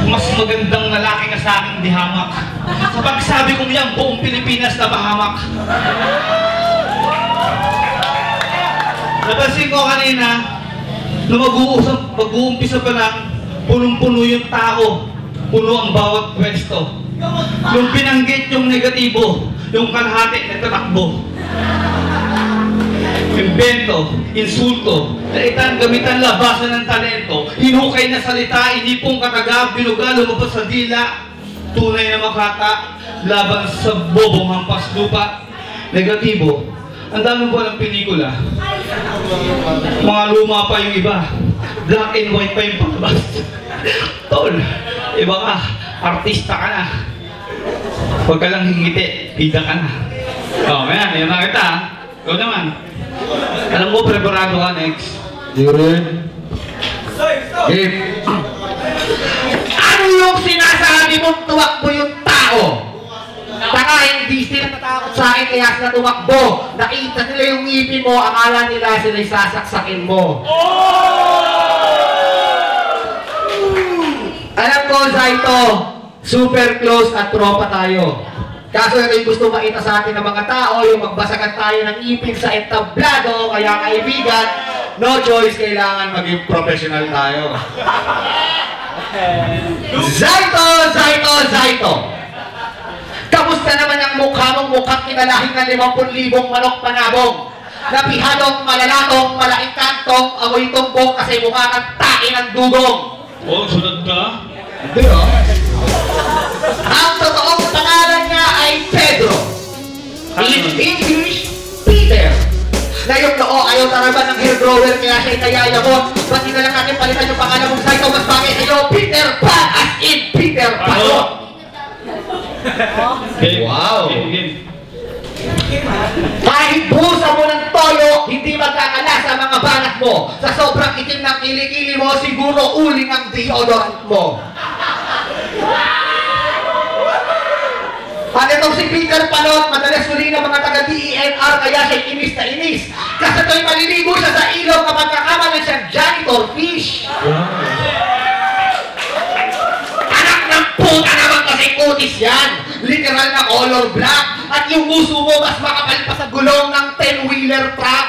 Mas magandang lalaki ka sa akin, di hamak. Kapag sabi kong yan, buong Pilipinas na mahamak. Napansin ko kanina, na mag-uumpisa pa lang, punong-puno yung tao, puno ang bawat pwesto. Yung binanggit yung negatibo, yung kalahati na tatakbo. Invento, insulto, daitan, gamitan, labasan ng talento, hinukay na salita, inipong kataga, binuga, lumabas sa dila, tunay na makata, laban sa bobong hampas lupa. Negatibo, ang dami po ng pelikula. Mga luma pa yung iba, black and white pa yung palabas. Tol, iba ka, artista ka na. Huwag ka lang hingiti, bida ka na. O, yan, yan na kita. Ikaw naman. Alam mo, preparado ka next. Durin. Ano yung sinasabi mong tumakbo yung tao? Saka hindi sila natakot sa akin kaya sila tumakbo. Nakita nila yung ngipin mo, akala nila sila'y sasaksakin mo. Alam ko, Zaito, super close at tropa tayo. Kaso ito yung gusto makita sa atin ng mga tao, yung magbasagan tayo ng ipin sa entablado, kaya kaibigan, no choice, kailangan maging professional tayo. Zaito! Zaito! Zaito! Kamusta naman ang mukha mong mukhang kinalahin ng 50,000 manok panabong? Napihadong, malalatong, malaking kantong, amoy tumbong kasi mukha kang tain ng dugong. Oh, sunod ka? Hindi oh. Ang totoong pangalan niya ay Pedro. In English, Peter. Ngayong noo, ayaw taraban ng hair grower kaya siya itayaya mo. Ba't di na lang natin palitan yung pangalan mong Zaito? Mas bagay sa'yo, Peter Pan, as in Peter Pan. Wow! Kahit buhusan mo ng toyo, hindi magkakala sa mga banat mo. Sa sobrang itim ng kilikili mo, siguro uling ang deodorant mo. At itong si Peter Panot, madalas huli ng mga taga-DENR kaya siya inis na inis. Kasi ito'y maliligo siya sa ilog kapag kakamalan siyang janitor fish. Anak ng puta naman kasi kutis yan. Literal na color black. At yung uso mo mas makapal pa sa gulong ng 10-wheeler truck.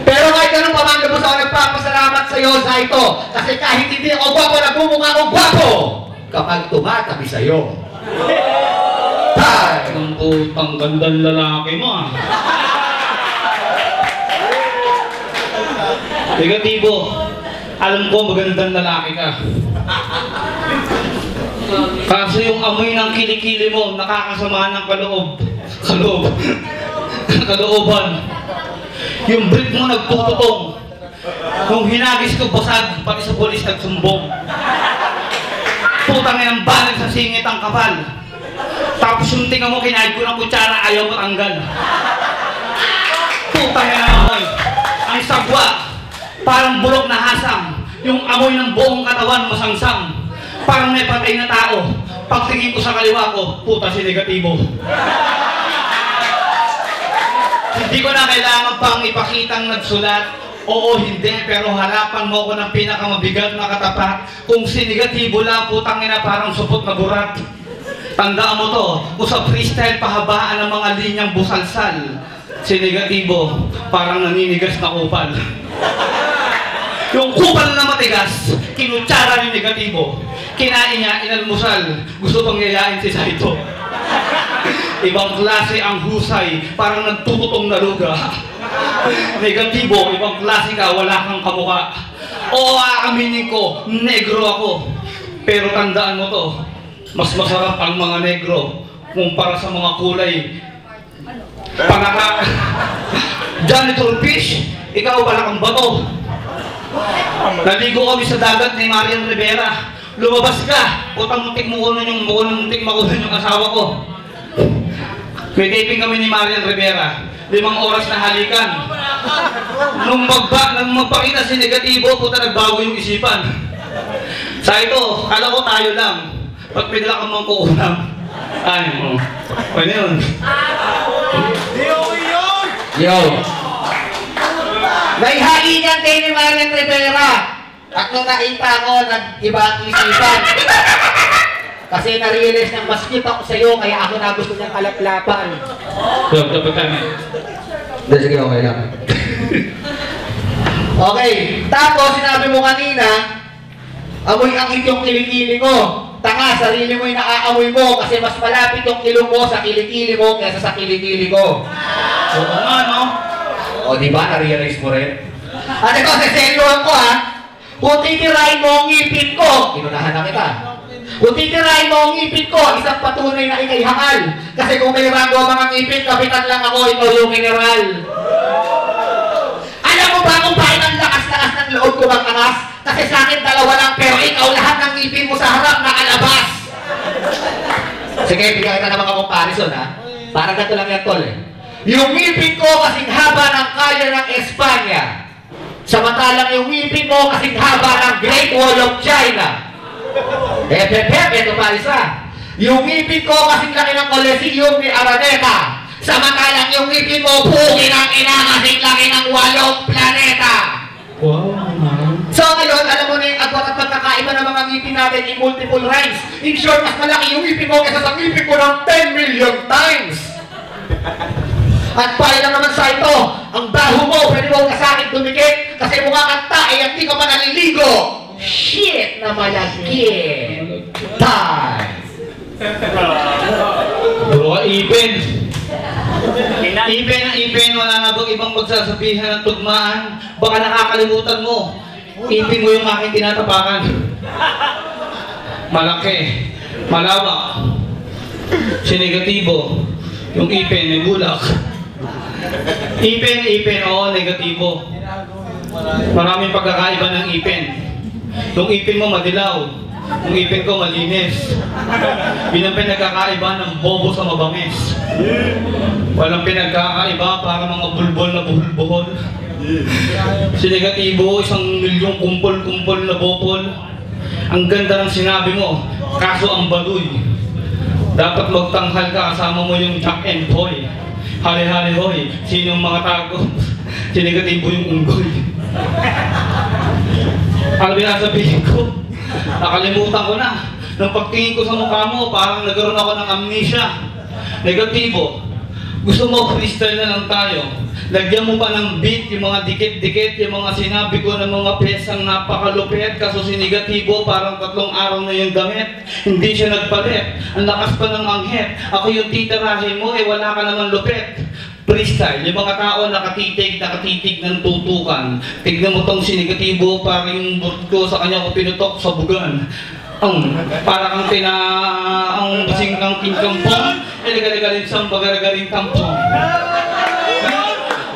Pero kahit ganun pa man, lubos ako nagpapasalamat sa iyo, Zaito. Kasi kahit hindi ako gwapo, nagmumukha akong gwapo kapag tumatabi sa'yo. Tay! Ang putang gandang lalaki mo ah. Negatibo, alam ko magandang lalaki ka. Kaso yung amoy ng kilikili mo, nakakasama ng kalooban. Yung brief mo nagtututong. Nung hinagis ko basag, pati sa polis nagsumbong. Putang ng banal sa singit ang kapal. Tapos yung tinga mo, kinahid ko ng kutsara, ayaw mo tanggal. Putang ng amoy. Ang sagwa, parang bulok na hasang. Yung amoy ng buong katawan, masangsang. Parang may patay na tao. Pagtingin ko sa kaliwa ko, puta si negatibo. Hindi ko na kailangan pang ipakitang nagsulat. Oo, hindi, pero harapan mo ko ng pinakamabigat na katapat. Kung si negatibo lang, putang ina parang supot na burat. Tandaan mo to, kung sa freestyle pahabaan ng mga linyang busalsal, si negatibo parang naninigas na kupal. Yung kupal na matigas, kinutsara ni negatibo. Kinain niya, inalmusal, gusto pang yayain si Zaito. Ibang klase ang husay, parang nagtututong na luga. Negatibo, ibang klase ka, wala kang kamukha. Oo, aaminin ko, negro ako. Pero tandaan mo to, mas masarap ang mga negro kumpara sa mga kulay. Panaka, janitor fish, ikaw wala kang bato. Naligo kami sa dagat ni Marian Rivera. Lumabas ka, utang muntik mo kunan yung asawa ko. May taping kami ni Marian Rivera. 5 oras na halikan. Nung magpakita si negatibo, puta nagbago yung isipan. Sa ito, kala ko tayo lang. Pag pinala kang mangkukulam. Ay, pwede yun. Yo! May hainan kayo ni Marian Rivera. At nung nakita ko, nag-iba ang isipan. Kasi na-realize niyang mas cute ako sa'yo, kaya ako na gusto niyang kalaplapan. Dapat kami. Hindi, sige, okay lang. Okay, tapos sinabi mo kanina, amoy ang yung kilikili ko. Tanga, sarili mo yung naaamoy mo kasi mas malapit yung ilong mo sa kilikili mo kaysa sa kilikili ko. Oo nga, no? O, di ba? Na-realize mo rin? At ito, seseluhan ko, ha? Kung titirahin mo ang ngipin ko, inunahan na kita. Kung titirahin mo ang ngipin ko, isang patunay na ikay hangal. Kasi kung may rango ang mga ngipin, kapitan lang ako, ikaw yung general. Alam mo ba kung bakit ang lakas-lakas ng loob ko bang angas? Kasi sa akin dalawa lang, pero ikaw lahat ng ngipin mo sa harap nakalabas. Sige, bigyan kita ng mga comparison, ha? Parang ganito lang yan, tol, eh. Yung ngipin ko kasing haba ng kaya ng Espanya. Samantalang yung ngipin mo kasing haba ng Great Wall of China. Ito pa isa. Yung ngipin ko kasing laki ng Coliseum ni Araneta. Samantalang yung ngipin mo pugi ng ina kasing laki ng 8 planeta. Wow. So ngayon, alam mo na yung agwat at pagkakaiba ng mga ngipin natin in multiple rhymes. In short, mas malaki yung ngipin mo kaysa sa ngipin ko ng 10 million times. At pahay lang naman sa ito, ang baho mo, pwede mo na sa akin dumikit kasi mukha kang tae at di ka pa naliligo. Shit na malagkit. Time. Puro ka ipin. Ipin ang ipin, wala na bang ibang magsasabihan ng tugmaan? Baka nakakalimutan mo. Ipin mo yung aking tinatapakan. Malaki, malawak, sinegatibo. Yung ipin may bulak. Ipin, oo, negatibo. Maraming pagkakaiba ng ipin. Yung ipin mo madilaw, yung ipin ko malinis. Yun ang pinagkakaiba ng bobo sa mabangis. Walang pinagkakaiba para mga bulbol na buhol-buhol. Si negatibo, 1 milyong kumpol-kumpol na bopol. Ang ganda ng sinabi mo, kaso ang baduy. Dapat magtanghal ka, kasama mo yung Jack and Boy. Hali-hali hoy, sinong mga tago? Sinegatibo yung unggoy. Ang binasabihin ko, nakalimutan ko na. Nung pagtingin ko sa mukha mo, parang nagkaroon ako ng amnesia. Negatibo. Gusto mo freestyle na lang tayo. Lagyan mo pa ng beat, yung mga dikit-dikit, yung mga sinabi ko ng mga pesang napakalupit. Kaso si negatibo, parang 3 araw na yung damit. Hindi siya nagpalit. Ang lakas pa ng anghit. Ako yung titirahin mo, wala ka naman lupit. Freestyle, yung mga tao nakatitig ng tutukan. Tignan mo tong si negatibo, parang yung board ko sa kanya ko pinutok sa bugan. Para kang ang basing ng kinkampong, iligaling sa bagaragaling tampong.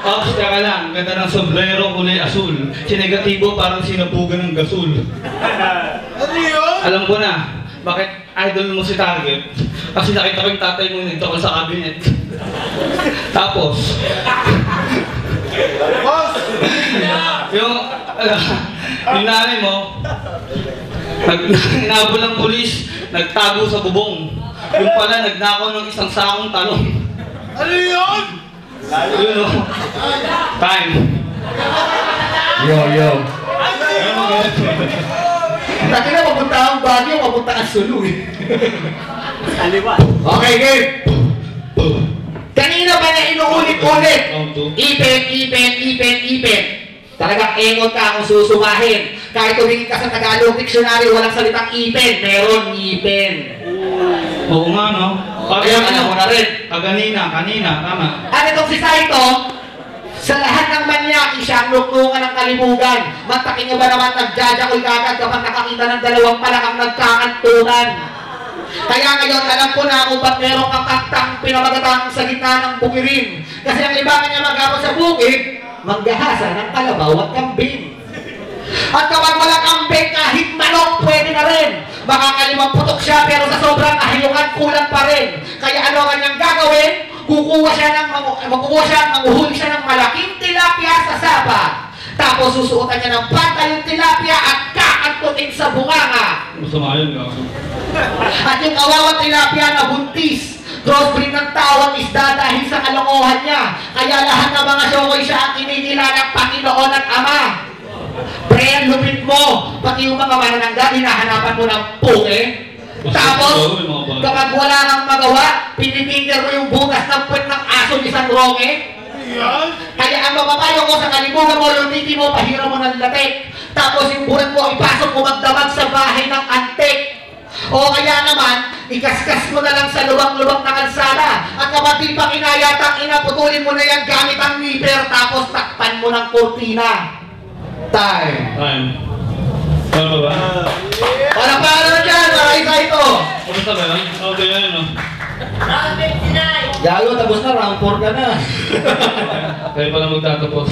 Ops, teka lang, ganda ng sombrero kulay asul. Si negatibo parang sinabugan ng gasul. Ano yun? Alam ko na, bakit idol mo si Target? Kasi nakita ko yung tatay mo nagtokol sa cabinet. Tapos, yung nanay mo, nabol ng pulis, nagtago sa bubong. Yung pala, nagnakaw ng 1 sakong talong. Ano yun? Yun o. Time. Yo. Ano yun? Taki na, mapunta ang Baguio, mapunta ang Sulu eh. Okay, game. Kanina ba na inuulit-ulit? Ipin. Talagang engot ka kung susumahin. Kahit tumingin ka sa Tagalog Dictionary, walang salitang ipin, meron ngipin. Oo nga, no? Kaya alam mo na rin. Kanina, tama. At itong si Saito, sa lahat ng manyaki siya ang luktungan ng kalibugan. Matakin niya ba naman nagjajakol kagad kapag nakakita ng 2 palakang nagkakantunan? Kaya ngayon, alam ko na kung ba't meron kang kantang pinamagatang sa gitna ng bukirin. Kasi ang libangan niya magabot sa bukid, manggahasa ng kalabaw at kambing. At kapag walang kambing, kahit manok, pwede na rin. Makakalimang putok siya, pero sa sobrang ahiyukan, kulang pa rin. Kaya ano kanyang gagawin? Kukuha siya, manguhuli siya ng malaking tilapia sa sapa. Tapos susuotan niya ng panta yung tilapia at aantutin sa bunganga. Masama yun, no? At yung kawawang tilapia na buntis, crossbreed ng tao at isda dahil sa kalokohan niya. Kaya lahat ng mga shokoy siya ang kinikilalang Panginoon at Ama. Pre, ang lupit mo. Pati yung mga mananangga, hinahanapan mo ng puke. Tapos, kapag wala kang magawa, pinipindir mo yung butas ng puwet ng aso ni San Roque. Kaya ang mapapayo ko sa kalimugan mo, lutiti mo, pahira mo ng latik. Tapos yung buhat mo, ipasok mo magdamag sa bahay ng antik. O kaya naman, ikaskas mo na lang sa lubang-lubang na kalsada. At kapag di pa kinayatang inaputulin mo na yan gamit ang nipper, tapos takpan mo ng kurtina. Time. Ano ba? Wala pa na dyan, nakita ito. Kamusta ba yan? Okay na yun, no? Gago, tapos na, round 4 ka na. Kayo pala magtatapos.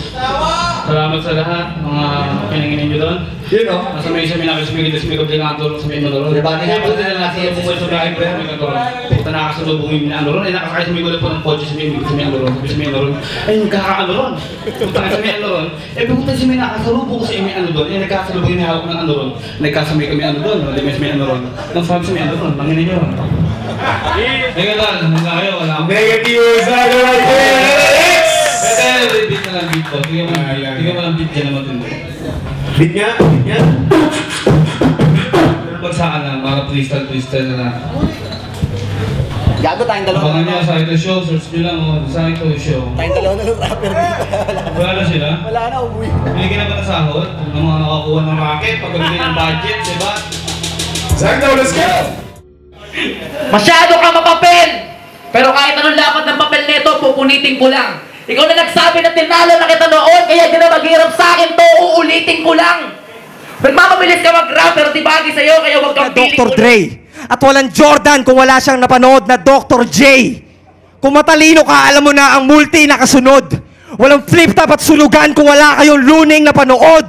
Salamat sa lahat, mga pinanginin nyo doon. Yun o. Nasa may isa minakasumigil na sumigil din ang tulong sa may manulong. Diba, nga po nila nasa iyo bumuhay sa bahay, pero may kantoron. Puta nakasalubong yung minanulong. Ay nakakaya sumigil po ng kotse sa may manulong. Sabi sa may manulong, ay nagkakaanulong. Puta nga sa may manulong. Eh puta si may nakasalubong ko sa may ano doon. Eh nagkasalubong yung hawak ng manulong. Nagkasamay kami ano doon. Hindi may sa may manulong. Nang sabi sa may manulong, manginin nyo. Teka lang, hanggang kayo, wala akong Negative side right there! Pwede, beat na lang beat ko. Tingnan mo lang beat dyan naman din. Beat niya? Beat niya? Bagsakan lang, para twistal na lang. Gago tayong dalawa. Abangan nyo sa ito show, search nyo lang sa ito show. Tayong dalawa na ng rapper dito. Wala na sila? Wala na, umuwi. Binigyan na ba ng sahod? Ng mga nakakuha ng racket, pagkabigay ng budget, diba? Zagno, let's go! Masyado ka mapapel! Pero kahit anong lapat ng papel nito, pupunitin ko lang. Ikaw na nagsabi na tinalo na kita noon, kaya di na maghirap sa akin to, uulitin ko lang. Nagmamabilis ka mag-rap, pero di bagay sa'yo, kaya huwag kang piling Dr. Dre. At walang Jordan kung wala siyang napanood na Dr. J. Kung matalino ka, alam mo na ang multi nakasunod. Walang flip top at sulugan kung wala kayong luning na panood.